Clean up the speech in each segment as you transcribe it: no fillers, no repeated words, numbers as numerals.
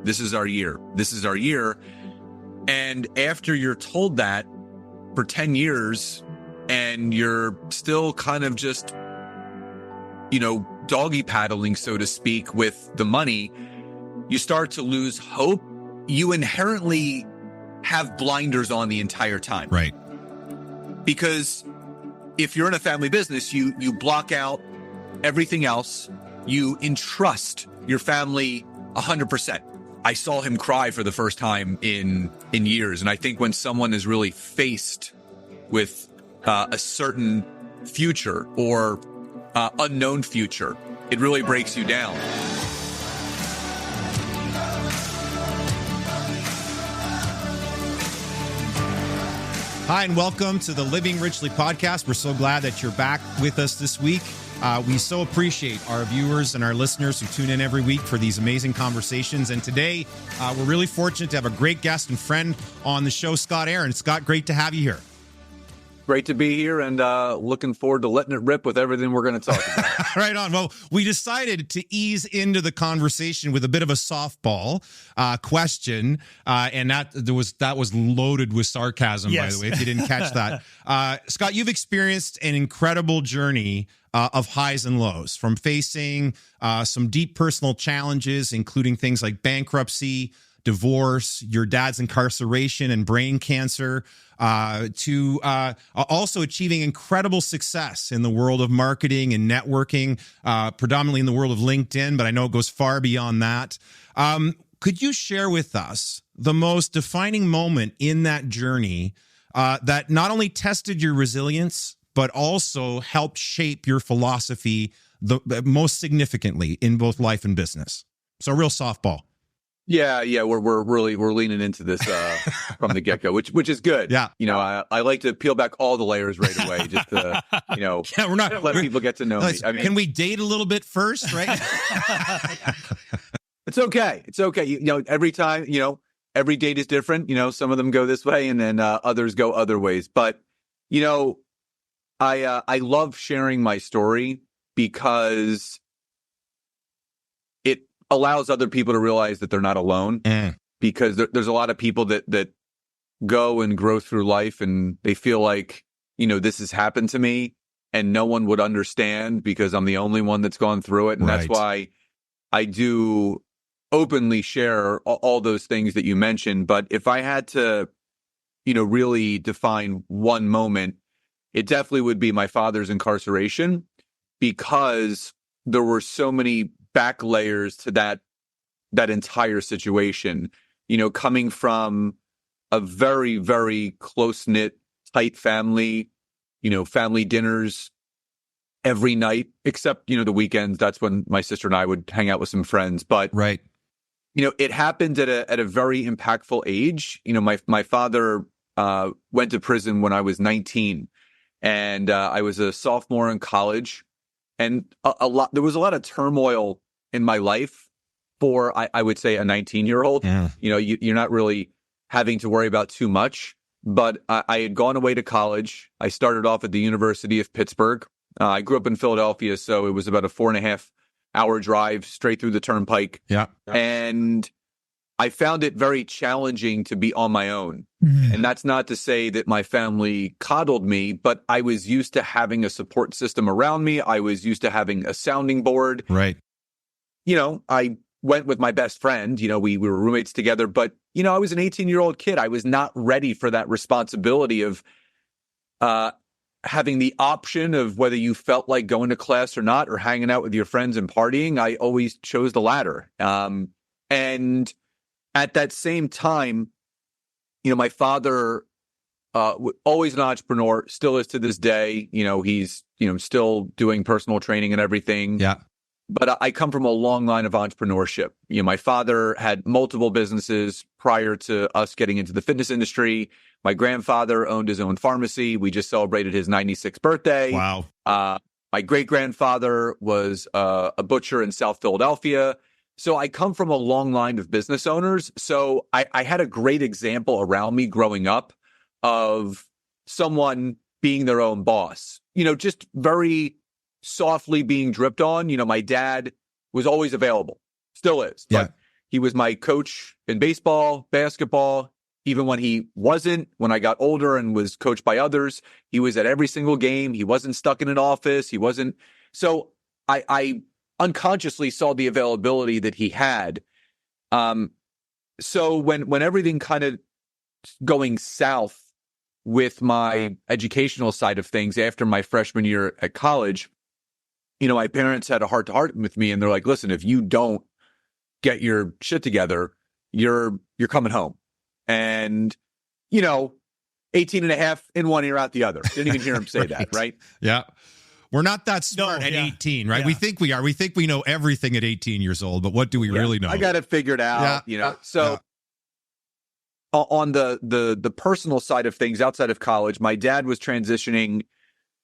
This is our year. This is our year. And after you're told that for 10 years and you're still kind of just, doggy paddling, so to speak, with the money, you start to lose hope. You inherently have blinders on the entire time. Right. Because if you're in a family business, you block out everything else. You entrust your family 100%. I saw him cry for the first time in years. And I think when someone is really faced with a certain future or unknown future, it really breaks you down. Hi, and welcome to the Living Richly podcast. We're so glad that you're back with us this week. We so appreciate our viewers and our listeners who tune in every week for these amazing conversations. And today, we're really fortunate to have a great guest and friend on the show, Scott Aaron. Scott, great to have you here. Great to be here, and looking forward to letting it rip with everything we're going to talk about. Right on. Well, we decided to ease into the conversation with a bit of a softball question, and that was loaded with sarcasm, Yes. by the way, if you didn't catch that. Scott, you've experienced an incredible journey of highs and lows, from facing some deep personal challenges, including things like bankruptcy, divorce, your dad's incarceration and brain cancer, to also achieving incredible success in the world of marketing and networking, predominantly in the world of LinkedIn, but I know it goes far beyond that. Could you share with us the most defining moment in that journey that not only tested your resilience, but also helped shape your philosophy most significantly in both life and business? So a real softball. Yeah, we're leaning into this from the get-go, which is good. Yeah. I like to peel back all the layers right away, just to, we're not let people get to know me. Can we date a little bit first, right? It's okay. It's okay. Every time, every date is different. Some of them go this way and then others go other ways. But, I love sharing my story because it allows other people to realize that they're not alone. Because there's a lot of people that go and grow through life and they feel like, this has happened to me and no one would understand because I'm the only one that's gone through it. And That's why I do openly share all those things that you mentioned. But if I had to, really define one moment, it definitely would be my father's incarceration, because there were so many back layers to that entire situation, coming from a very, very close-knit, tight family, family dinners every night, except, the weekends. That's when my sister and I would hang out with some friends. But, it happened at a very impactful age. My father went to prison when I was 19, and I was a sophomore in college. And there was a lot of turmoil in my life for, I would say, a 19-year-old. Yeah. You're not really having to worry about too much. But I had gone away to college. I started off at the University of Pittsburgh. I grew up in Philadelphia, so it was about a 4.5-hour drive straight through the turnpike. Yeah. And I found it very challenging to be on my own. Mm-hmm. And that's not to say that my family coddled me, but I was used to having a support system around me. I was used to having a sounding board. Right. I went with my best friend. We were roommates together, but, I was an 18-year-old kid. I was not ready for that responsibility of having the option of whether you felt like going to class or not, or hanging out with your friends and partying. I always chose the latter. And at that same time, my father, always an entrepreneur, still is to this day. He's, still doing personal training and everything. Yeah. But I come from a long line of entrepreneurship. My father had multiple businesses prior to us getting into the fitness industry. My grandfather owned his own pharmacy. We just celebrated his 96th birthday. Wow. My great-grandfather was a butcher in South Philadelphia. So I come from a long line of business owners. So I had a great example around me growing up of someone being their own boss, just very softly being dripped on. My dad was always available, still is. Yeah. But He was my coach in baseball, basketball. Even when he wasn't, when I got older and was coached by others, he was at every single game. He wasn't stuck in an office. He wasn't. So I unconsciously saw the availability that he had. So when everything kind of going south with my educational side of things after my freshman year at college, my parents had a heart-to-heart with me, and they're like, listen, if you don't get your shit together, you're coming home. And, 18 and a half in one ear out the other. Didn't even hear him say that, right? Yeah. We're not that smart at 18, right? Yeah. We think we are. We think we know everything at 18 years old, but what do we really know? I got it figured out, So on the personal side of things outside of college, my dad was transitioning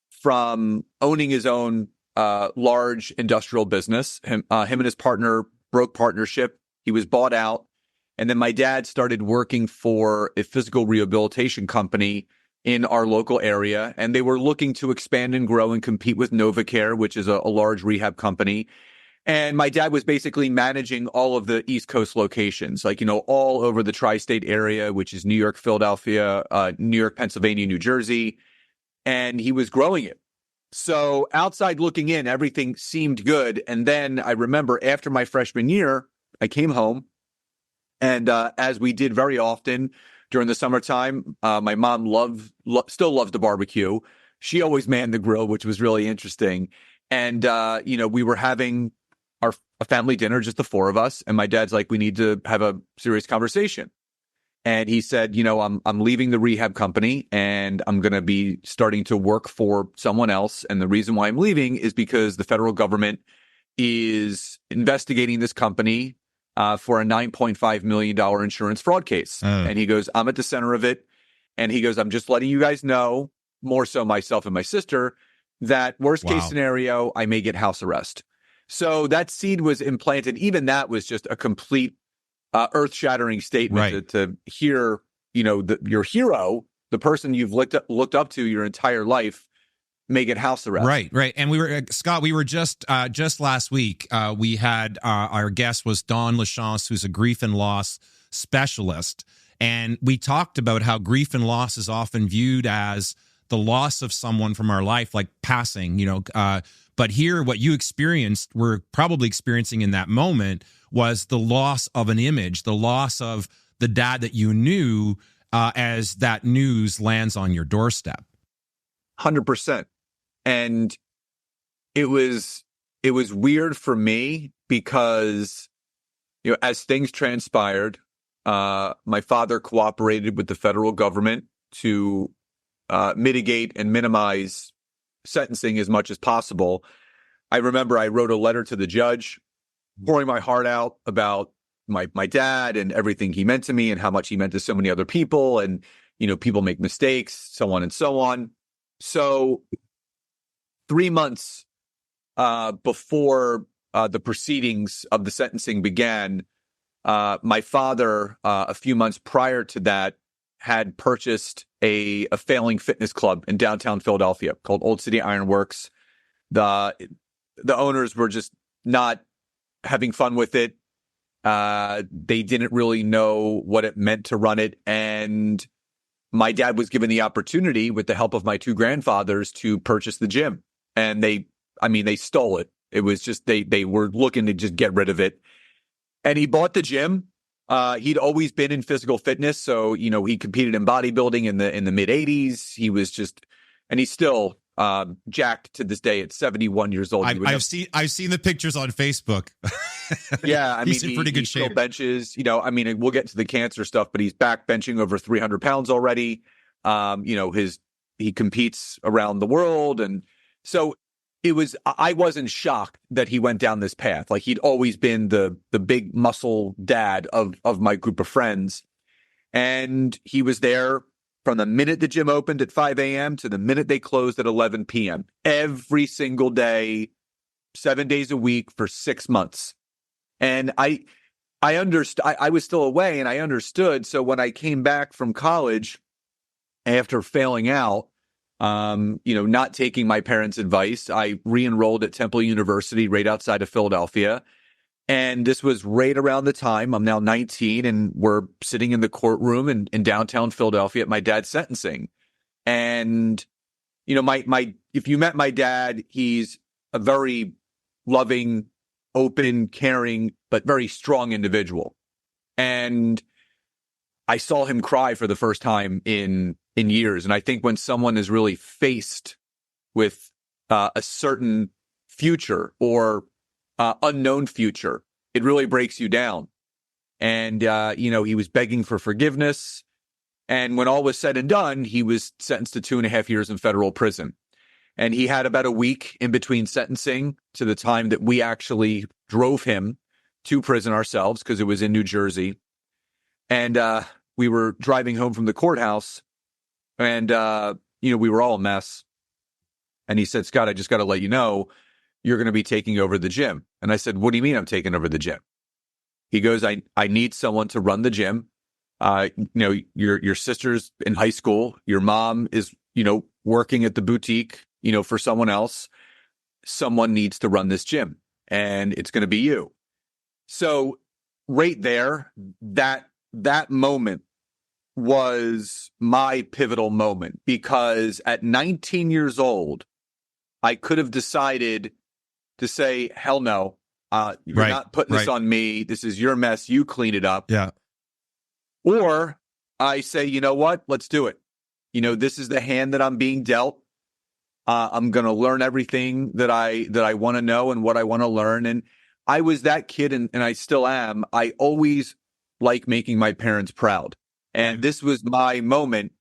from owning his own large industrial business. Him and his partner broke partnership. He was bought out. And then my dad started working for a physical rehabilitation company in our local area. And they were looking to expand and grow and compete with NovaCare, which is a large rehab company. And my dad was basically managing all of the East Coast locations, all over the tri-state area, which is New York, Philadelphia, New York, Pennsylvania, New Jersey. And he was growing it. So outside looking in, everything seemed good. And then I remember after my freshman year, I came home. And as we did very often during the summertime, my mom still loves to barbecue. She always manned the grill, which was really interesting. And, we were having a family dinner, just the four of us. And my dad's like, we need to have a serious conversation. And he said, I'm leaving the rehab company and I'm going to be starting to work for someone else. And the reason why I'm leaving is because the federal government is investigating this company for a $9.5 million insurance fraud case. And he goes, I'm at the center of it. And he goes, I'm just letting you guys know, more so myself and my sister, that worst case scenario, I may get house arrest. So that seed was implanted. Even that was just a complete earth-shattering statement to hear, your hero, the person you've looked up to your entire life, may get house arrest. Right. And we were, Scott, we were just last week, we had our guest was Dawn Lachance, who's a grief and loss specialist. And we talked about how grief and loss is often viewed as the loss of someone from our life, like passing, but here, what you experienced, were probably experiencing in that moment, was the loss of an image, the loss of the dad that you knew as that news lands on your doorstep. 100%. And it was weird for me because, as things transpired, my father cooperated with the federal government to mitigate and minimize sentencing as much as possible. I remember I wrote a letter to the judge, pouring my heart out about my dad and everything he meant to me and how much he meant to so many other people. And, people make mistakes, so on and so on. So 3 months before the proceedings of the sentencing began, my father, a few months prior to that, had purchased a failing fitness club in downtown Philadelphia called Old City Ironworks. The owners were just not having fun with it. They didn't really know what it meant to run it. And my dad was given the opportunity, with the help of my two grandfathers, to purchase the gym. And they stole it. It was just, they were looking to just get rid of it. And he bought the gym. He'd always been in physical fitness. So, he competed in bodybuilding in the mid 80s. He was just, and he's still jacked to this day at 71 years old. I've seen the pictures on Facebook. Yeah. He's in pretty good shape. Still benches, we'll get to the cancer stuff, but he's back benching over 300 pounds already. He competes around the world. And so I wasn't shocked that he went down this path. Like, he'd always been the big muscle dad of my group of friends. And he was there from the minute the gym opened at 5 a.m. to the minute they closed at 11 p.m. every single day, 7 days a week for 6 months. And I understood. I was still away, and I understood. So when I came back from college after failing out, not taking my parents' advice, I re-enrolled at Temple University right outside of Philadelphia. And this was right around the time I'm now 19 and we're sitting in the courtroom in downtown Philadelphia at my dad's sentencing. And, you know, if you met my dad, he's a very loving, open, caring, but very strong individual. And I saw him cry for the first time in years. And I think when someone is really faced with a certain future or unknown future, it really breaks you down. And, you know, he was begging for forgiveness. And when all was said and done, he was sentenced to 2.5 years in federal prison. And he had about a week in between sentencing to the time that we actually drove him to prison ourselves, because it was in New Jersey. And we were driving home from the courthouse, and, you know, we were all a mess. And he said, Scott, I just got to let you know, you're going to be taking over the gym. And I said, what do you mean I'm taking over the gym? He goes, I need someone to run the gym. You know, your sister's in high school. Your mom is, you know, working at the boutique, you know, for someone else. Someone needs to run this gym, and it's going to be you. So right there, that moment was my pivotal moment, because at 19 years old, I could have decided to say, hell no, you're not putting this on me. This is your mess. You clean it up. Yeah. Or I say, you know what? Let's do it. You know, this is the hand that I'm being dealt. I'm going to learn everything that I want to know and what I want to learn. And I was that kid, and I still am. I always like making my parents proud. And this was my moment.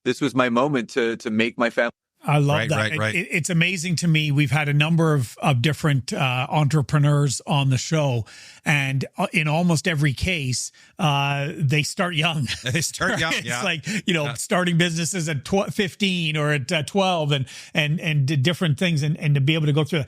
This was my moment to make my family. I love that. It's amazing to me. We've had a number of different entrepreneurs on the show, and in almost every case, they start young. They start young. It's like, you know, starting businesses at 15 or at 12 and different things. And to be able to go through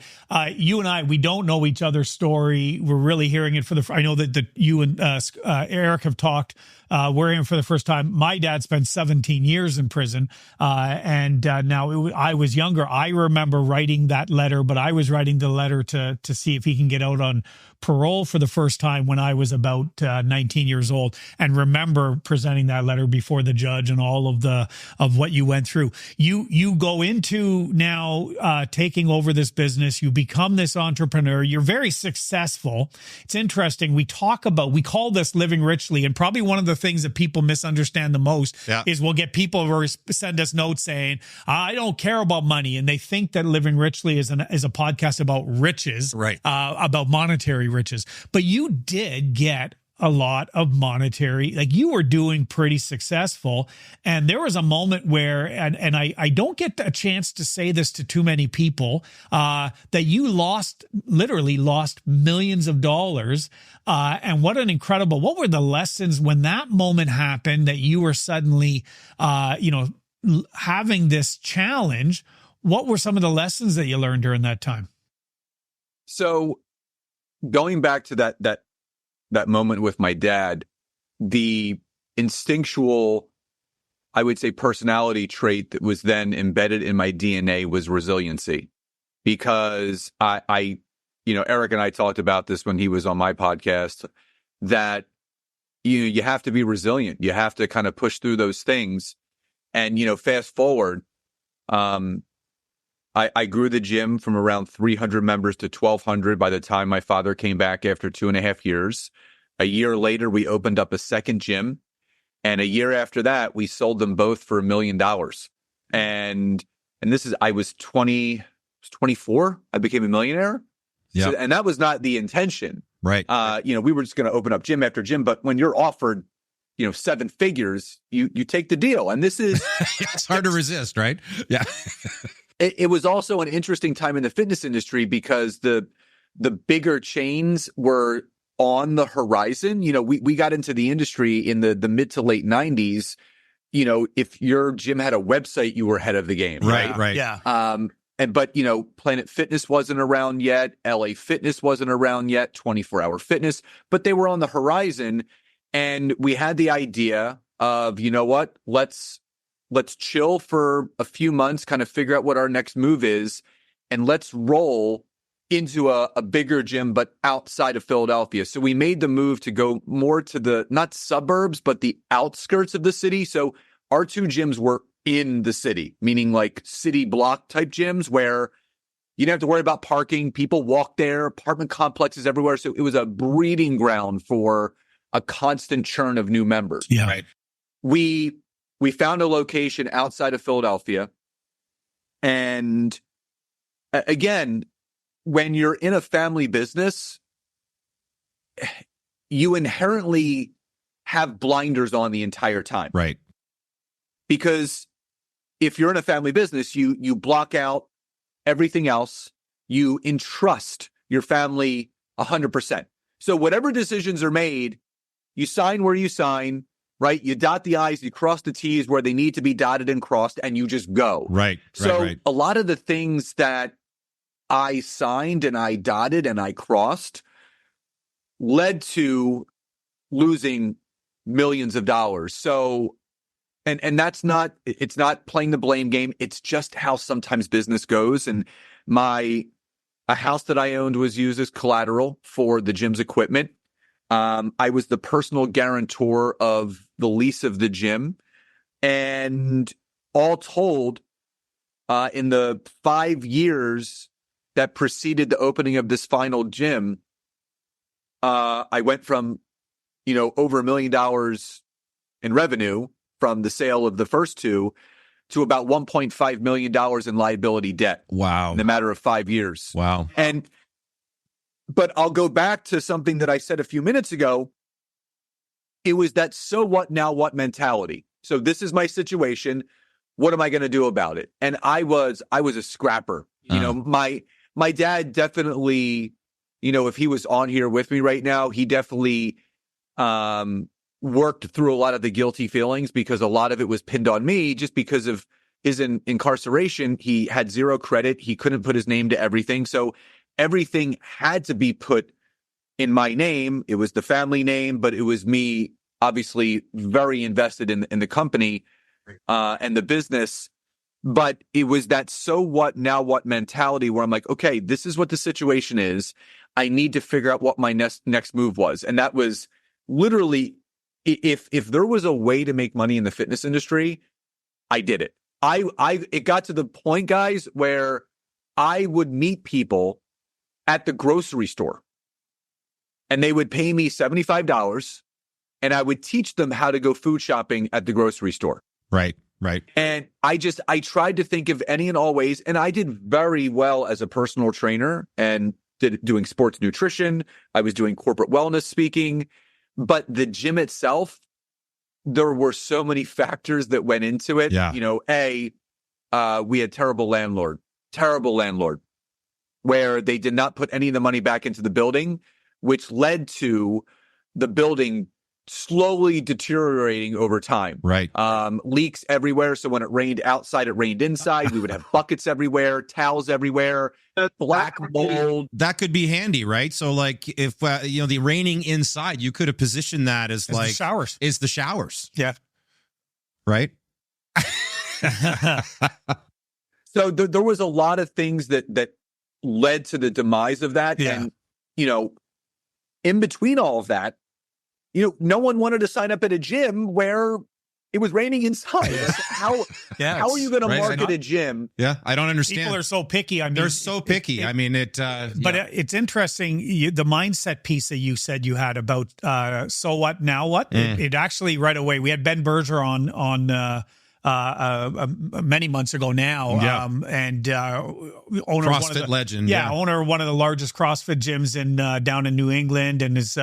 you and I, we don't know each other's story. We're really hearing it I know that you and Eric have talked. We're hearing for the first time. My dad spent 17 years in prison. And now I was younger. I remember writing that letter, but I was writing the letter to see if he can get out on parole for the first time when I was about 19 years old, and remember presenting that letter before the judge and all of what you went through. You go into now taking over this business. You become this entrepreneur. You're very successful. It's interesting. We call this living richly, and probably one of the things that people misunderstand the most is we'll get people who send us notes saying, I don't care about money, and they think that Living Richly is a podcast about riches, about monetary riches. But you did get a lot of monetary, like you were doing pretty successful. And there was a moment where, and I don't get a chance to say this to too many people, that you literally lost millions of dollars. And what were the lessons when that moment happened, that you were suddenly, having this challenge? What were some of the lessons that you learned during that time? So going back to that moment with my dad, the instinctual, I would say, personality trait that was then embedded in my DNA was resiliency. Because I Eric and I talked about this when he was on my podcast, that you have to be resilient. You have to kind of push through those things. And, fast forward, I grew the gym from around 300 members to 1,200 by the time my father came back after 2.5 years. A year later, we opened up a second gym. And a year after that, we sold them both for $1 million. And I was 24. I became a millionaire. Yeah. So, and that was not the intention. Right. We were just going to open up gym after gym. But when you're offered, 7 figures, you take the deal. And this is... It's hard to resist, right? Yeah. It was also an interesting time in the fitness industry because the bigger chains were on the horizon. We got into the industry in the mid to late 90s. If your gym had a website, you were ahead of the game. Right. Yeah. But Planet Fitness wasn't around yet. LA Fitness wasn't around yet. 24-hour fitness, but they were on the horizon. And we had the idea of, let's chill for a few months, kind of figure out what our next move is, and let's roll into a bigger gym, but outside of Philadelphia. So we made the move to go more to the, not suburbs, but the outskirts of the city. So our 2 gyms were in the city, meaning like city block type gyms where you didn't have to worry about parking. People walk there, apartment complexes everywhere. So it was a breeding ground for a constant churn of new members. Yeah. Right. We found a location outside of Philadelphia. And again, when you're in a family business, you inherently have blinders on the entire time. Right. Because if you're in a family business, you block out everything else. You entrust your family 100%. So whatever decisions are made, you sign where you sign, right? You dot the I's, you cross the T's where they need to be dotted and crossed, and you just go. Right. So right. a lot of the things that I signed and I dotted and I crossed led to losing millions of dollars. So, and that's not, it's not playing the blame game. It's just how sometimes business goes. And a house that I owned was used as collateral for the gym's equipment. I was the personal guarantor of the lease of the gym. And all told, in the 5 years that preceded the opening of this final gym, I went from, over $1 million in revenue from the sale of the first 2 to about $1.5 million in liability debt. Wow. In a matter of 5 years. Wow. But I'll go back to something that I said a few minutes ago. It was that so what, now what mentality. So this is my situation. What am I going to do about it? And I was a scrapper. My dad definitely, if he was on here with me right now, he definitely worked through a lot of the guilty feelings because a lot of it was pinned on me just because of his incarceration. He had 0 credit. He couldn't put his name to everything. So everything had to be put in my name. It was the family name, but it was me obviously very invested in the company and the business. But it was that so what, now what mentality where I'm like, okay, this is what the situation is. I need to figure out what my next move was. And that was literally, if there was a way to make money in the fitness industry, I did it. It got to the point, guys, where I would meet people at the grocery store and they would pay me $75 and I would teach them how to go food shopping at the grocery store. Right. Right. And I tried to think of any and all ways, and I did very well as a personal trainer and doing sports nutrition. I was doing corporate wellness speaking, but the gym itself, there were so many factors that went into it. Yeah. We had terrible landlord, where they did not put any of the money back into the building, which led to the building slowly deteriorating over time. Right. Leaks everywhere. So when it rained outside, it rained inside. We would have buckets everywhere, towels everywhere, black mold. That could be handy, right? So like if, the raining inside, you could have positioned that as like the showers. Yeah. Right. So there was a lot of things that led to the demise of that. Yeah. And, in between all of that, no one wanted to sign up at a gym where it was raining inside. How are you going to market a gym? Yeah, I don't understand. People are so picky. They're so picky. It's interesting. The mindset piece that you said you had about so what, now what? It actually right away, we had Ben Berger on many months ago now. Yeah. Owner CrossFit legend. Yeah, owner of one of the largest CrossFit gyms down in New England, and has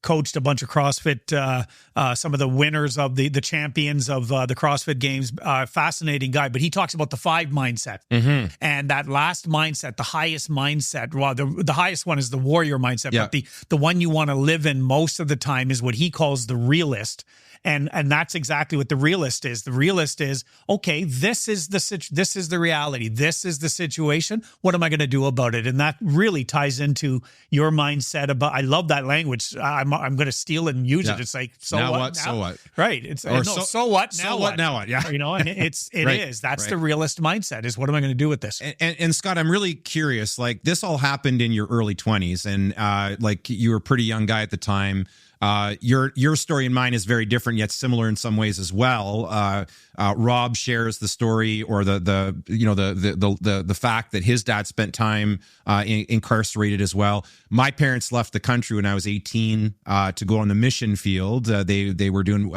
coached a bunch of CrossFit, some of the winners of the champions of the CrossFit Games. Fascinating guy, but he talks about the 5 mindset. Mm-hmm. And that last mindset, the highest mindset, well, the highest one is the warrior mindset, Yeah. but the one you want to live in most of the time is what he calls the realist. And that's exactly what the realist is. The realist is, okay, this is the reality. This is the situation. What am I going to do about it? And that really ties into your mindset about, I love that language. I'm I'm going to steal it and use Yeah. it. It's like, so Now what? what? So what? Right. It's Or so what? Now So what? Now what? Yeah. You know, and it Right. is. That's Right. the realist mindset is, what am I going to do with this? And Scott, I'm really curious. Like, this all happened in your early 20s, and like, you were a pretty young guy at the time. Your story and mine is very different, yet similar in some ways as well. Rob shares the story, or the fact that his dad spent time incarcerated as well. My parents left the country when I was 18 to go on the mission field. They were doing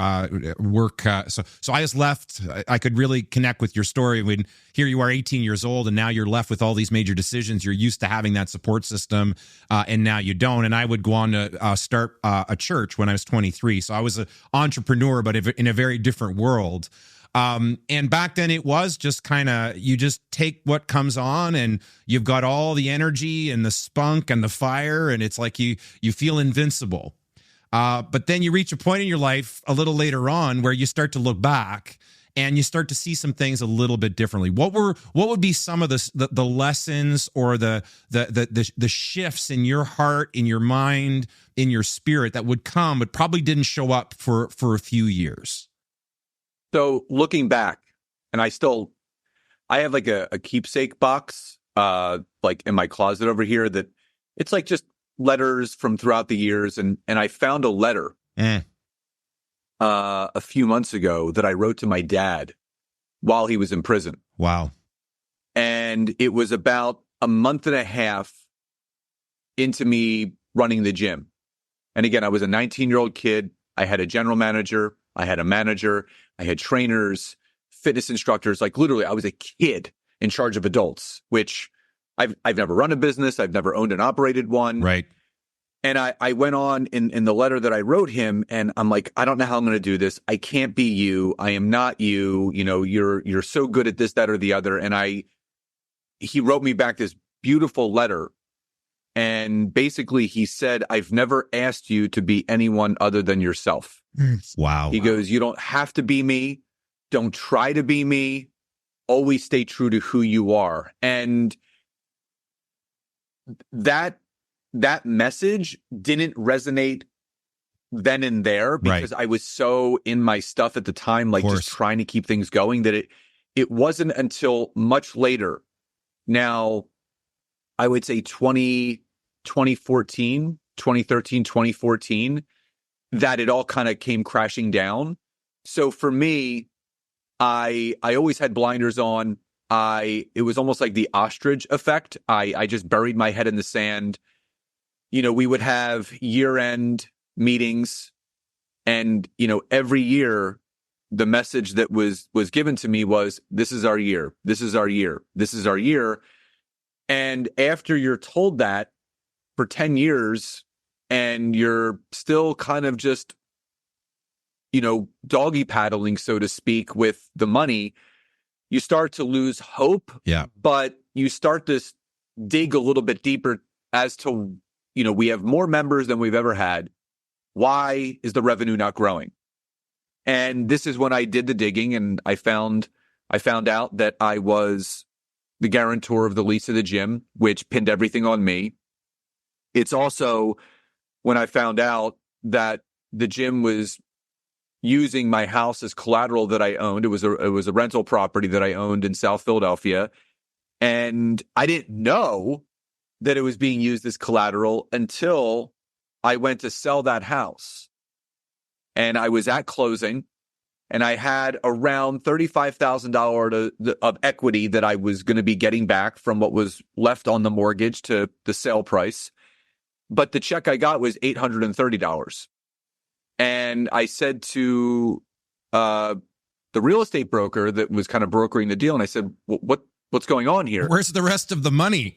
work, so I just left. I could really connect with your story when here you are, 18 years old, and now you're left with all these major decisions. You're used to having that support system, and now you don't. And I would go on to start a church when I was 23. So I was an entrepreneur, but in a very different world. And back then it was just kind of, you just take what comes on, and you've got all the energy and the spunk and the fire, and it's like you feel invincible. But then you reach a point in your life a little later on where you start to look back and you start to see some things a little bit differently. What would be some of the lessons or the shifts in your heart, in your mind, in your spirit that would come, but probably didn't show up for a few years? So looking back, and I have like a keepsake box, like in my closet over here, that it's like just letters from throughout the years. And I found a letter a few months ago that I wrote to my dad while he was in prison. Wow. And it was about a month and a half into me running the gym. And again, I was a 19-year-old kid. I had a general manager. I had a manager. I had trainers, fitness instructors. Like, literally, I was a kid in charge of adults, which I've never run a business. I've never owned and operated one. Right. And I went on in the letter that I wrote him, and I'm like, I don't know how I'm going to do this. I can't be you. I am not you. You know, you're so good at this, that, or the other. And he wrote me back this beautiful letter. And basically he said, I've never asked you to be anyone other than yourself. Wow. He goes, you don't have to be me. Don't try to be me. Always stay true to who you are. And that message didn't resonate then and there, because I was so in my stuff at the time, like just trying to keep things going, that it wasn't until much later. Now, I would say 2013, 2014, that it all kind of came crashing down. So for me, I always had blinders on. It was almost like the ostrich effect. I just buried my head in the sand. You know, we would have year-end meetings, and, you know, every year the message that was given to me was, this is our year. This is our year. This is our year. And after you're told that for 10 years and you're still kind of just, you know, doggy paddling, so to speak, with the money, you start to lose hope. Yeah. But you start to dig a little bit deeper as to, you know, we have more members than we've ever had. Why is the revenue not growing? And this is when I did the digging, and I found out that I was the guarantor of the lease of the gym, which pinned everything on me. It's also when I found out that the gym was using my house as collateral that I owned. It was a rental property that I owned in South Philadelphia. And I didn't know that it was being used as collateral until I went to sell that house. And I was at closing, and I had around $35,000 of equity that I was going to be getting back from what was left on the mortgage to the sale price. But the check I got was $830. And I said to the real estate broker that was kind of brokering the deal, and I said, what's going on here? Where's the rest of the money?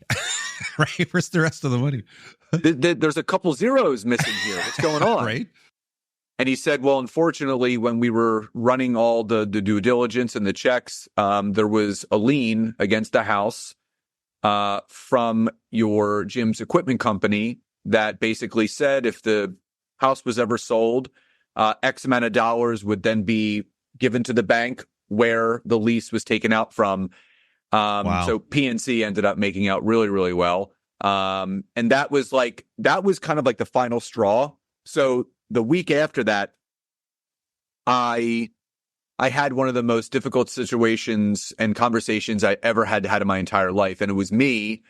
Right? Where's the rest of the money? There's a couple zeros missing here. What's going on? Right. And he said, well, unfortunately, when we were running all the due diligence and the checks, there was a lien against the house from your gym's equipment company that basically said if the house was ever sold, X amount of dollars would then be given to the bank where the lease was taken out from. Wow. So PNC ended up making out really, really well. And that was kind of like the final straw, So the week after that, I had one of the most difficult situations and conversations I ever had in my entire life. And it was me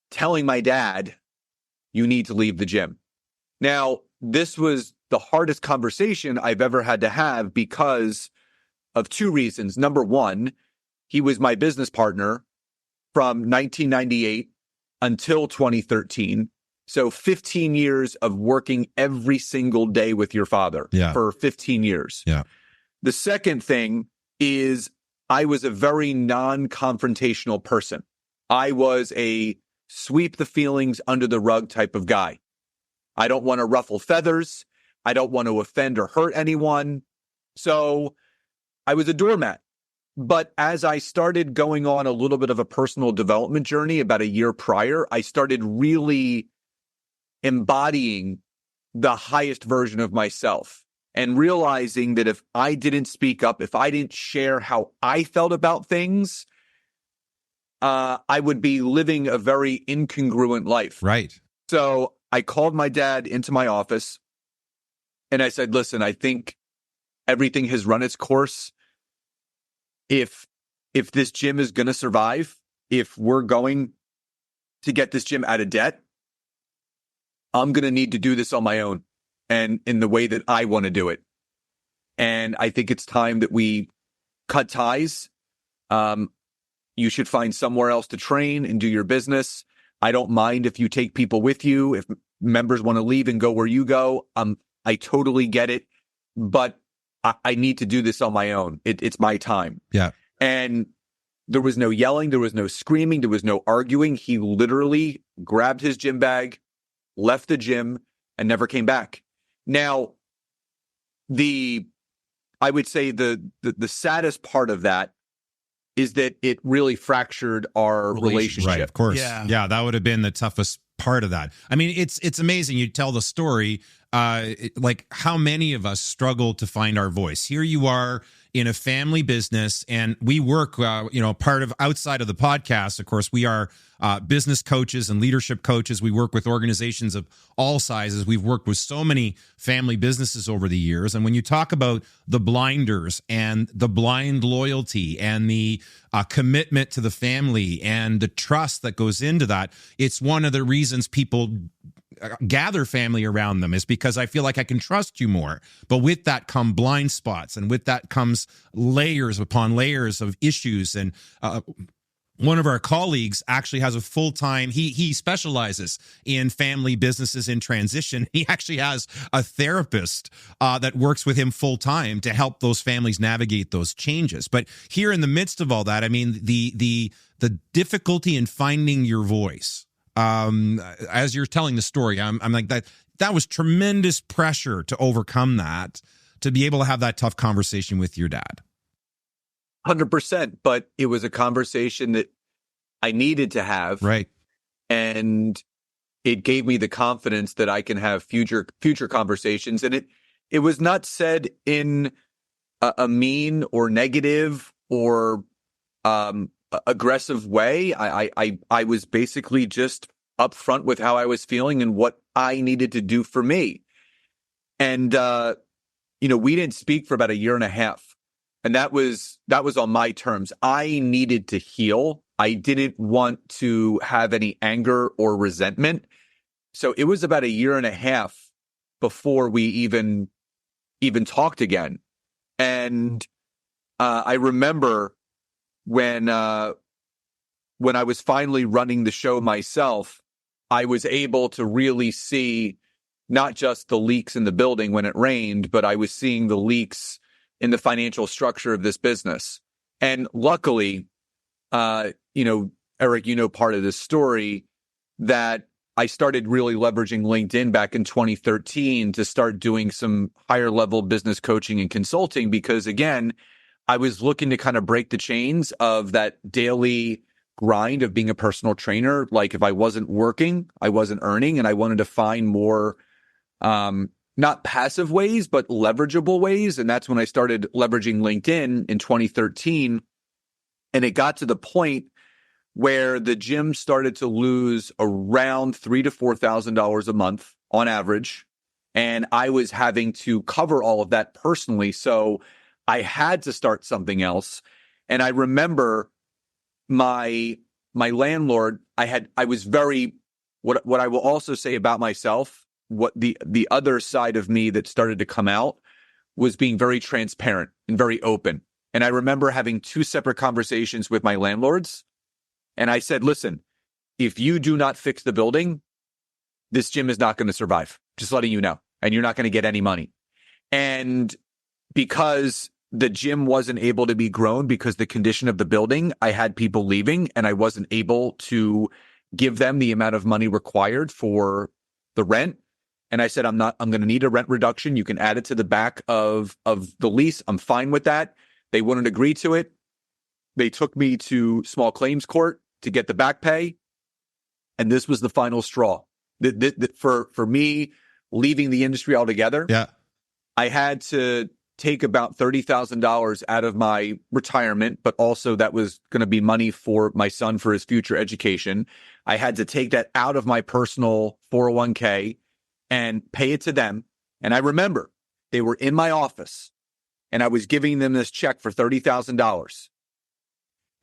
telling my dad, you need to leave the gym. Now, this was the hardest conversation I've ever had to have because of two reasons. Number one, he was my business partner from 1998 until 2013. So 15 years of working every single day with your father for 15 years. Yeah. The second thing is I was a very non-confrontational person. I was a sweep the feelings under the rug type of guy. I don't want to ruffle feathers. I don't want to offend or hurt anyone. So I was a doormat. But as I started going on a little bit of a personal development journey about a year prior, I started really embodying the highest version of myself and realizing that if I didn't speak up, if I didn't share how I felt about things, I would be living a very incongruent life. Right. So I called my dad into my office and I said, listen, I think everything has run its course. If this gym is going to survive, if we're going to get this gym out of debt, I'm going to need to do this on my own and in the way that I want to do it. And I think it's time that we cut ties. You should find somewhere else to train and do your business. I don't mind if you take people with you. If members want to leave and go where you go, I totally get it. But I need to do this on my own. It's my time. Yeah. And there was no yelling. There was no screaming. There was no arguing. He literally grabbed his gym bag, left the gym, and never came back. Now, I would say the saddest part of that is that it really fractured our relationship. Right, of course. Yeah, that would have been the toughest part of that. I mean, it's amazing. You tell the story, like how many of us struggle to find our voice. Here you are in a family business, and we work, part of outside of the podcast. Of course, we are business coaches and leadership coaches. We work with organizations of all sizes. We've worked with so many family businesses over the years. And when you talk about the blinders and the blind loyalty and the commitment to the family and the trust that goes into that, it's one of the reasons people gather family around them, is because I feel like I can trust you more. But with that come blind spots, and with that comes layers upon layers of issues. And one of our colleagues actually has a full-time, he specializes in family businesses in transition. He actually has a therapist that works with him full-time to help those families navigate those changes. But here in the midst of all that, I mean, the difficulty in finding your voice, as you're telling the story, I'm like, that was tremendous pressure to overcome that, to be able to have that tough conversation with your dad. 100%, but it was a conversation that I needed to have. Right. And it gave me the confidence that I can have future conversations. And it was not said in a mean or negative or aggressive way. I was basically just upfront with how I was feeling and what I needed to do for me. And we didn't speak for about a year and a half. And that was on my terms. I needed to heal. I didn't want to have any anger or resentment. So it was about a year and a half before we even talked again. And I remember when I was finally running the show myself, I was able to really see not just the leaks in the building when it rained, but I was seeing the leaks in the financial structure of this business. And luckily, Eric, part of this story, that I started really leveraging LinkedIn back in 2013 to start doing some higher level business coaching and consulting, because again, I was looking to kind of break the chains of that daily grind of being a personal trainer. Like if I wasn't working, I wasn't earning, and I wanted to find more, not passive ways, but leverageable ways. And that's when I started leveraging LinkedIn in 2013. And it got to the point where the gym started to lose around $3,000 to $4,000 a month on average. And I was having to cover all of that personally. So I had to start something else. And I remember my landlord, I was very, what I will also say about myself, what the other side of me that started to come out was being very transparent and very open. And I remember having 2 separate conversations with my landlords. And I said, listen, if you do not fix the building, this gym is not going to survive. Just letting you know. And you're not going to get any money. And because the gym wasn't able to be grown because the condition of the building, I had people leaving and I wasn't able to give them the amount of money required for the rent. And I said, I'm going to need a rent reduction. You can add it to the back of the lease. I'm fine with that. They wouldn't agree to it. They took me to small claims court to get the back pay. And this was the final straw. For me leaving the industry altogether, I had to take about $30,000 out of my retirement, but also that was going to be money for my son for his future education. I had to take that out of my personal 401k and pay it to them. And I remember they were in my office and I was giving them this check for $30,000.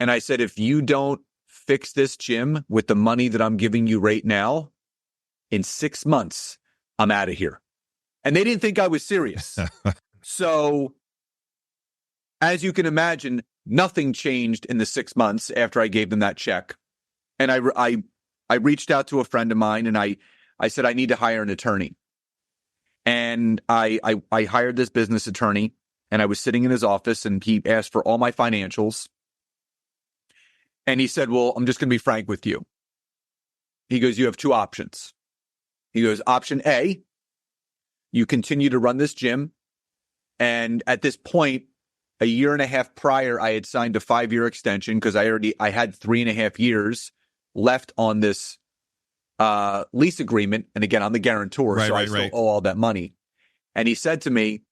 And I said, if you don't fix this gym with the money that I'm giving you right now, in 6 months, I'm out of here. And they didn't think I was serious. So, as you can imagine, nothing changed in the 6 months after I gave them that check. And I reached out to a friend of mine and I said, I need to hire an attorney. And I hired this business attorney and I was sitting in his office and he asked for all my financials. And he said, well, I'm just going to be frank with you. He goes, you have 2 options. He goes, option A, you continue to run this gym. And at this point, a year and a half prior, I had signed a 5-year extension because I had 3.5 years left on this lease agreement. And again, I'm the guarantor, so I still owe all that money. And he said to me,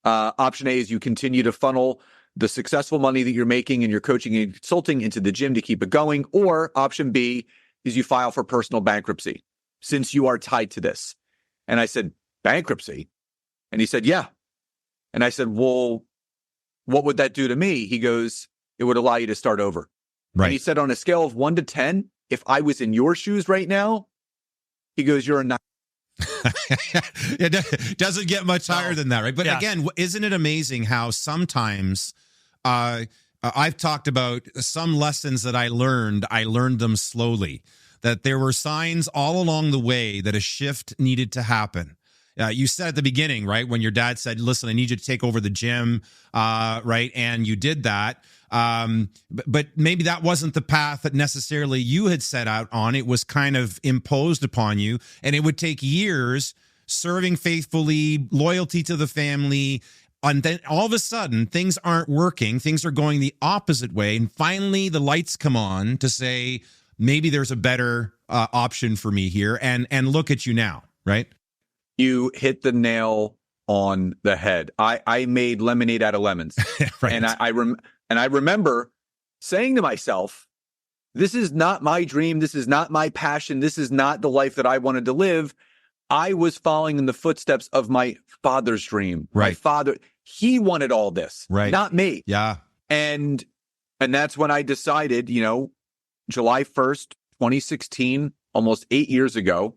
option A is you continue to funnel the successful money that you're making and your coaching and consulting into the gym to keep it going. Or option B is you file for personal bankruptcy since you are tied to this. And I said, bankruptcy? And he said, yeah. And I said, well, what would that do to me? He goes, it would allow you to start over. Right. And he said, on a scale of 1 to 10, if I was in your shoes right now, he goes, you're a 9. It doesn't get much higher than that, right? But again, isn't it amazing how sometimes I've talked about some lessons that I learned them slowly, that there were signs all along the way that a shift needed to happen. You said at the beginning, right, when your dad said, listen, I need you to take over the gym, right? And you did that. But maybe that wasn't the path that necessarily you had set out on. It was kind of imposed upon you. And it would take years serving faithfully, loyalty to the family. And then all of a sudden, things aren't working. Things are going the opposite way. And finally, the lights come on to say, maybe there's a better option for me here. And look at you now, right? You hit the nail on the head. I made lemonade out of lemons. Right. And I remember saying to myself, this is not my dream. This is not my passion. This is not the life that I wanted to live. I was following in the footsteps of my father's dream. Right. My father, he wanted all this, right, not me. Yeah. And that's when I decided, July 1st, 2016, almost 8 years ago,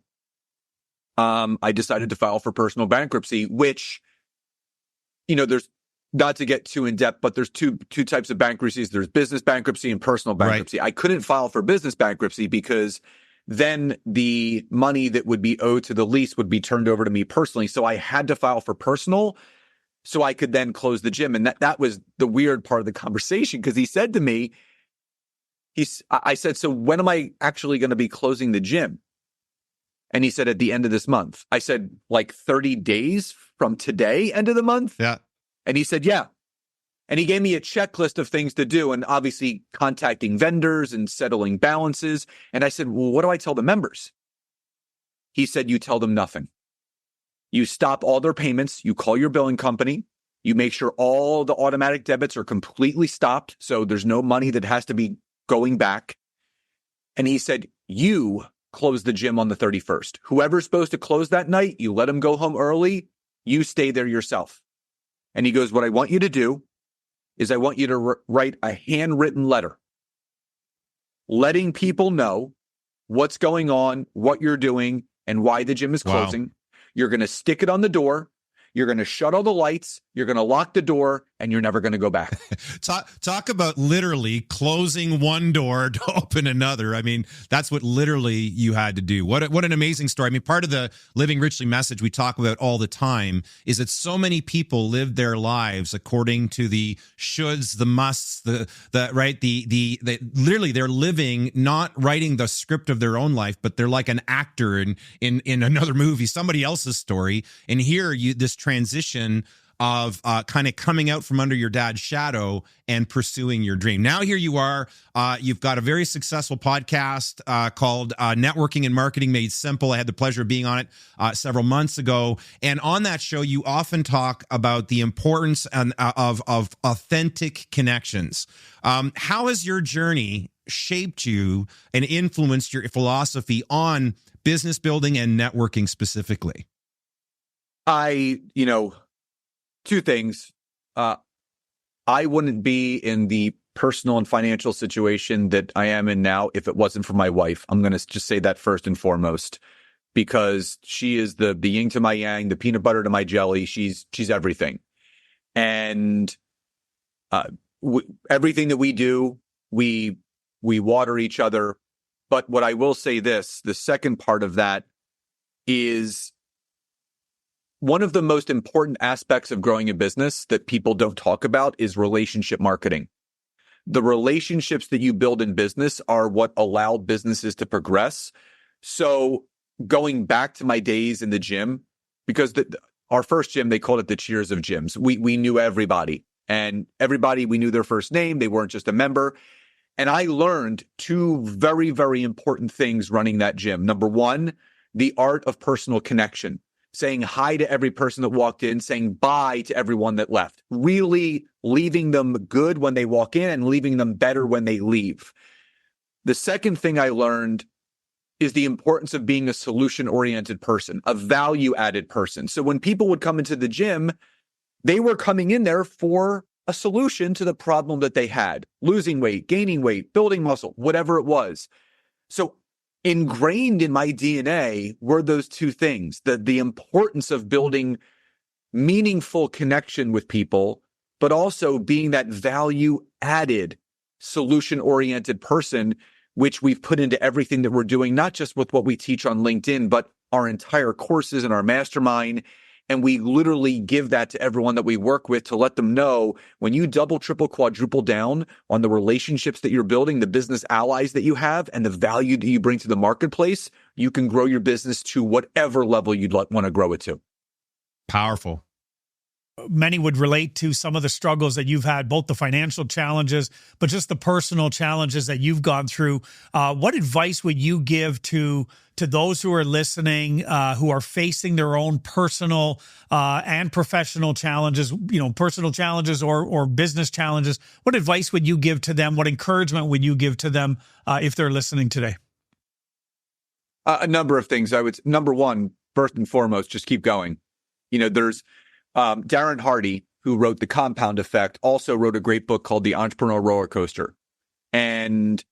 I decided to file for personal bankruptcy, which, there's, not to get too in depth, but there's two types of bankruptcies. There's business bankruptcy and personal bankruptcy. Right. I couldn't file for business bankruptcy because then the money that would be owed to the lease would be turned over to me personally. So I had to file for personal so I could then close the gym. And that was the weird part of the conversation because he said to me, I said, so when am I actually going to be closing the gym? And he said, at the end of this month. I said, like 30 days from today, end of the month? Yeah. And he said, yeah. And he gave me a checklist of things to do and obviously contacting vendors and settling balances. And I said, well, what do I tell the members? He said, you tell them nothing. You stop all their payments. You call your billing company. You make sure all the automatic debits are completely stopped. So there's no money that has to be going back. And he said, you close the gym on the 31st. Whoever's supposed to close that night, you let them go home early. You stay there yourself. And he goes, what I want you to do is I want you to write a handwritten letter letting people know what's going on, what you're doing, and why the gym is closing. Wow. You're going to stick it on the door. You're going to shut all the lights. You're going to lock the door, and you're never going to go back. Talk about literally closing one door to open another. I mean, that's what literally you had to do. What an amazing story. I mean, part of the Living Richly message we talk about all the time is that so many people live their lives according to the shoulds, the musts, the literally they're living, not writing the script of their own life, but they're like an actor in another movie, somebody else's story. And here this transition of kind of coming out from under your dad's shadow and pursuing your dream. Now here you are. You've got a very successful podcast called Networking and Marketing Made Simple. I had the pleasure of being on it several months ago. And on that show, you often talk about the importance of authentic connections. How has your journey shaped you and influenced your philosophy on business building and networking specifically? Two things. I wouldn't be in the personal and financial situation that I am in now if it wasn't for my wife. I'm going to just say that first and foremost, because she is the yin to my yang, the peanut butter to my jelly. She's everything. And everything that we do, we water each other. But what I will say the second part of that is one of the most important aspects of growing a business that people don't talk about is relationship marketing. The relationships that you build in business are what allow businesses to progress. So going back to my days in the gym, because our first gym, they called it the Cheers of gyms. We knew everybody, and everybody, we knew their first name. They weren't just a member. And I learned two very, very important things running that gym. Number one, the art of personal connection. Saying hi to every person that walked in, saying bye to everyone that left, really leaving them good when they walk in and leaving them better when they leave. The second thing I learned is the importance of being a solution-oriented person, a value-added person. So when people would come into the gym, they were coming in there for a solution to the problem that they had, losing weight, gaining weight, building muscle, whatever it was. So ingrained in my DNA were those two things, the importance of building meaningful connection with people, but also being that value-added, solution-oriented person, which we've put into everything that we're doing, not just with what we teach on LinkedIn, but our entire courses and our mastermind. And we literally give that to everyone that we work with to let them know when you double, triple, quadruple down on the relationships that you're building, the business allies that you have, and the value that you bring to the marketplace, you can grow your business to whatever level you'd want to grow it to. Powerful. Many would relate to some of the struggles that you've had, both the financial challenges, but just the personal challenges that you've gone through. What advice would you give to those who are listening, who are facing their own personal and professional challenges, personal challenges or business challenges? What advice would you give to them? What encouragement would you give to them if they're listening today? A number of things. Number one, first and foremost, just keep going. There's Darren Hardy, who wrote The Compound Effect, also wrote a great book called The Entrepreneur Roller Coaster. And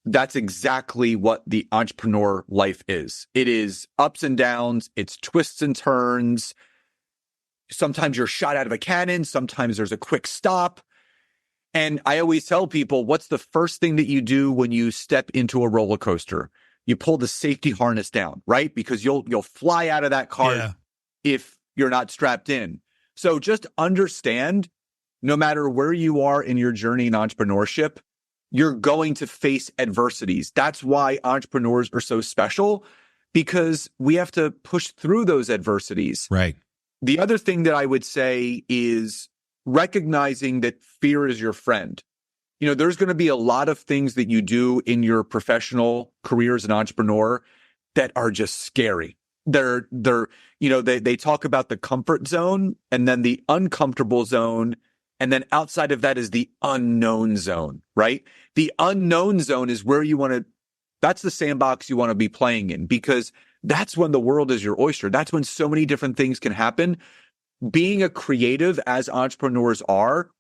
that's exactly what the entrepreneur life is. It is ups and downs. It's twists and turns. Sometimes you're shot out of a cannon. Sometimes there's a quick stop. And I always tell people, what's the first thing that you do when you step into a roller coaster? You pull the safety harness down, right? Because you'll fly out of that car if you're not strapped in. So just understand, no matter where you are in your journey in entrepreneurship, you're going to face adversities. That's why entrepreneurs are so special, because we have to push through those adversities. Right. The other thing that I would say is recognizing that fear is your friend. There's going to be a lot of things that you do in your professional career as an entrepreneur that are just scary. They talk about the comfort zone and then the uncomfortable zone. And then outside of that is the unknown zone, right? The unknown zone is where you want to That's the sandbox you want to be playing in, because that's when the world is your oyster. That's when so many different things can happen. Being a creative, as entrepreneurs are,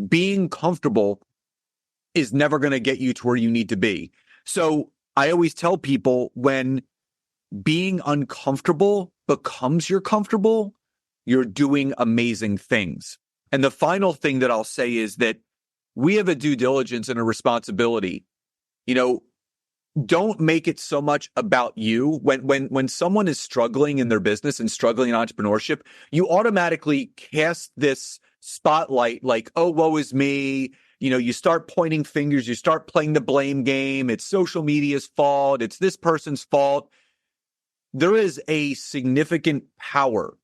being comfortable is never going to get you to where you need to be. So I always tell people, when being uncomfortable becomes you're comfortable, you're doing amazing things. And the final thing that I'll say is that we have a due diligence and a responsibility. Don't make it so much about you. When someone is struggling in their business and struggling in entrepreneurship, you automatically cast this spotlight like, oh, woe is me. You start pointing fingers, you start playing the blame game. It's social media's fault. It's this person's fault. There is a significant power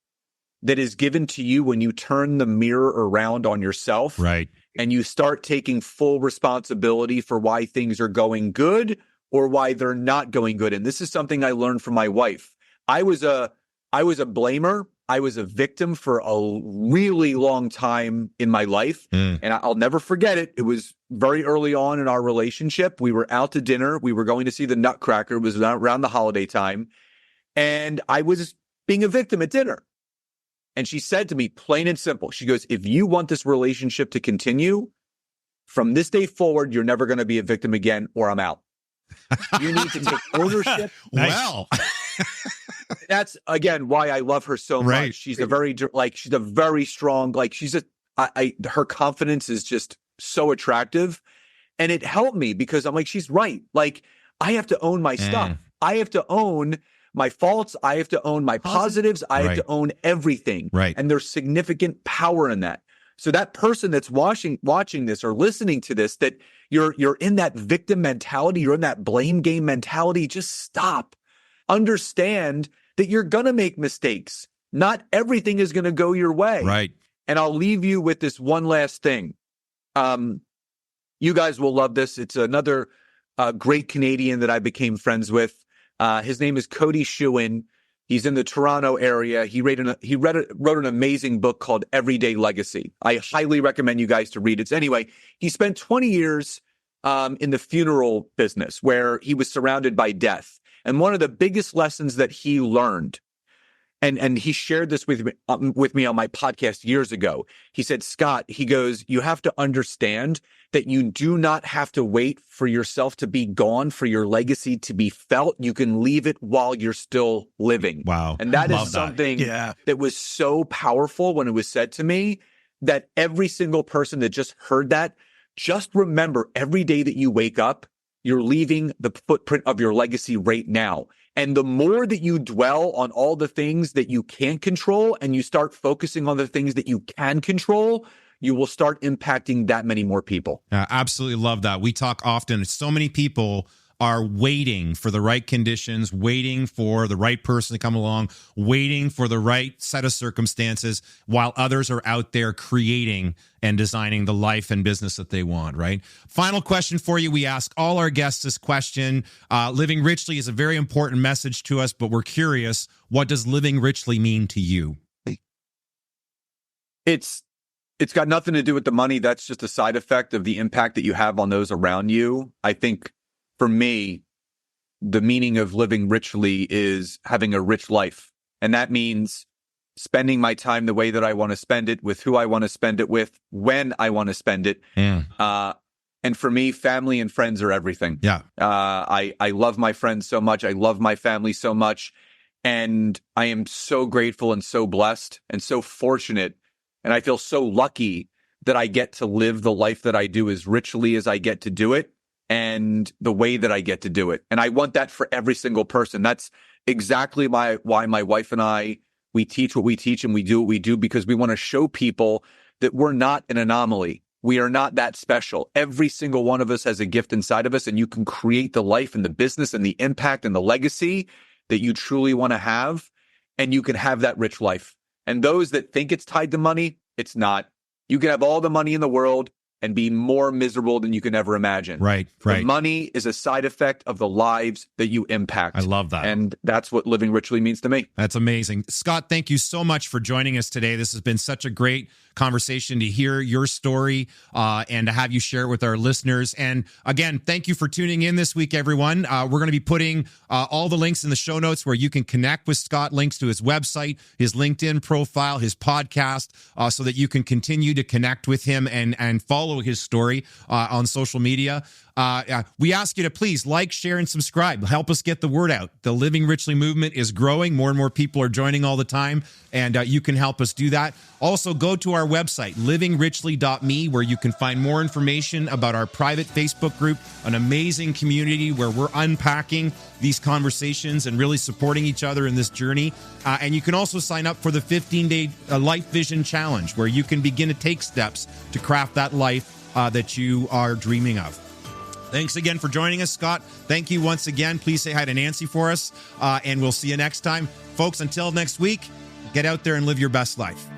that is given to you when you turn the mirror around on yourself. Right. And you start taking full responsibility for why things are going good or why they're not going good. And this is something I learned from my wife. I was a blamer. I was a victim for a really long time in my life. And I'll never forget it. It was very early on in our relationship. We were out to dinner. We were going to see the Nutcracker. It was around the holiday time. And I was being a victim at dinner. And she said to me, plain and simple, she goes, if you want this relationship to continue, from this day forward, you're never going to be a victim again, or I'm out. You need to take ownership. Well, that's again why I love her so Right. much. She's a very strong, her confidence is just so attractive. And it helped me because I'm like, she's right. Like, I have to own my stuff. I have to own my faults. I have to own my positives. I have to own everything. Right. And there's significant power in that. So that person that's watching this or listening to this, that you're in that victim mentality, you're in that blame game mentality, just stop. Understand that you're going to make mistakes. Not everything is going to go your way. Right. And I'll leave you with this one last thing. You guys will love this. It's another great Canadian that I became friends with. His name is Cody Schuin. He's in the Toronto area. He wrote an amazing book called Everyday Legacy. I highly recommend you guys to read it. So anyway, he spent 20 years in the funeral business where he was surrounded by death. And one of the biggest lessons that he learned, and he shared this with me on my podcast years ago. He said, Scott, he goes, you have to understand that you do not have to wait for yourself to be gone for your legacy to be felt. You can leave it while you're still living. Wow. And that is something that was so powerful when it was said to me, that every single person that just heard that, just remember every day that you wake up, you're leaving the footprint of your legacy right now. And the more that you dwell on all the things that you can't control and you start focusing on the things that you can control, you will start impacting that many more people. I absolutely love that. We talk often, so many people are waiting for the right conditions, waiting for the right person to come along, waiting for the right set of circumstances, while others are out there creating and designing the life and business that they want, right? Final question for you. We ask all our guests this question. Living richly is a very important message to us, but we're curious, what does living richly mean to you? It's got nothing to do with the money. That's just a side effect of the impact that you have on those around you. I think for me, the meaning of living richly is having a rich life. And that means spending my time the way that I want to spend it, with who I want to spend it with, when I want to spend it. And for me, family and friends are everything. Yeah. I love my friends so much. I love my family so much. And I am so grateful and so blessed and so fortunate. And I feel so lucky that I get to live the life that I do as richly as I get to do it, and the way that I get to do it. And I want that for every single person. That's exactly why my wife and I, we teach what we teach and we do what we do, because we want to show people that we're not an anomaly. We are not that special. Every single one of us has a gift inside of us, and you can create the life and the business and the impact and the legacy that you truly want to have, and you can have that rich life. And those that think it's tied to money, it's not. You can have all the money in the world. and be more miserable than you can ever imagine. Right. The money is a side effect of the lives that you impact. I love that. And that's what living richly means to me. That's amazing. Scott, thank you so much for joining us today. This has been such a great conversation to hear your story and to have you share it with our listeners. And again, thank you for tuning in this week, everyone. We're going to be putting all the links in the show notes where you can connect with Scott, links to his website, his LinkedIn profile, his podcast, so that you can continue to connect with him and follow his story on social media. We ask you to please like, share, and subscribe. Help us get the word out. The Living Richly movement is growing. More and more people are joining all the time, and you can help us do that. Also, go to our website, livingrichley.me, where you can find more information about our private Facebook group, an amazing community where we're unpacking these conversations and really supporting each other in this journey. And you can also sign up for the 15-day Life Vision Challenge, where you can begin to take steps to craft that life that you are dreaming of. Thanks again for joining us, Scott. Thank you once again. Please say hi to Nancy for us, and we'll see you next time. Folks, until next week, get out there and live your best life.